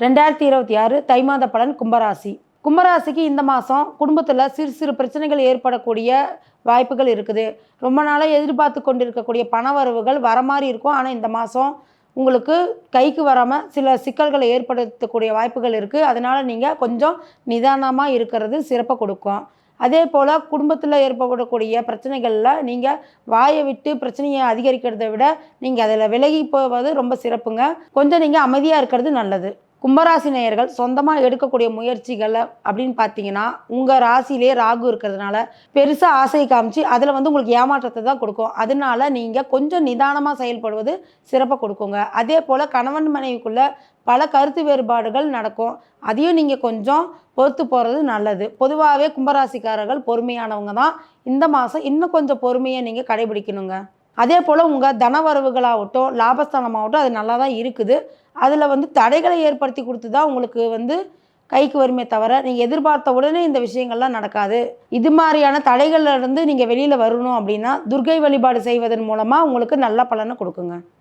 2026 தை மாத பலன் கும்பராசி. கும்பராசிக்கு இந்த மாதம் குடும்பத்தில் சிறு சிறு பிரச்சனைகள் ஏற்படக்கூடிய வாய்ப்புகள் இருக்குது. ரொம்ப நாளாக எதிர்பார்த்து கொண்டிருக்கக்கூடிய பண வரவுகள் வர மாதிரி இருக்கும். ஆனால் இந்த மாதம் உங்களுக்கு கைக்கு வராமல் சில சிக்கல்களை ஏற்படுத்தக்கூடிய வாய்ப்புகள் இருக்குது. அதனால் நீங்கள் கொஞ்சம் நிதானமாக இருக்கிறது சிறப்பாக கொடுக்கும். அதே போல் குடும்பத்தில் ஏற்படக்கூடிய பிரச்சனைகளில் நீங்கள் வாயை விட்டு பிரச்சனையை அதிகரிக்கிறதை விட நீங்கள் அதில் விலகி போவது ரொம்ப சிறப்புங்க. கொஞ்சம் நீங்கள் அமைதியாக இருக்கிறது நல்லது. கும்பராசி நேயர்கள் சொந்தமாக எடுக்கக்கூடிய முயற்சிகள் அப்படின்னு பார்த்தீங்கன்னா, உங்கள் ராசியிலே ராகு இருக்கிறதுனால பெருசாக ஆசை காமிச்சு அதில் உங்களுக்கு ஏமாற்றத்தை தான் கொடுக்கும். அதனால நீங்கள் கொஞ்சம் நிதானமாக செயல்படுவது சிறப்பாக கொடுக்குங்க. அதே போல் கணவன் மனைவிக்குள்ளே பல கருத்து வேறுபாடுகள் நடக்கும். அதையும் நீங்கள் கொஞ்சம் பொறுத்து போகிறது நல்லது. பொதுவாகவே கும்பராசிக்காரர்கள் பொறுமையானவங்க தான். இந்த மாதம் இன்னும் கொஞ்சம் பொறுமையை நீங்கள் கடைபிடிக்கணுங்க. அதே போல் உங்கள் தனவரவுகளாகட்டும் லாபஸ்தானமாகட்டும் அது நல்லா தான் இருக்குது. அதில் தடைகளை ஏற்படுத்தி கொடுத்து தான் உங்களுக்கு கைக்கு வருமே தவிர நீங்கள் எதிர்பார்த்த உடனே இந்த விஷயங்கள்லாம் நடக்காது. இது மாதிரியான தடைகள்லேருந்து நீங்கள் வெளியில் வரணும் அப்படின்னா துர்க்கை வழிபாடு செய்வதன் மூலமாக உங்களுக்கு நல்ல பலனை கொடுக்குங்க.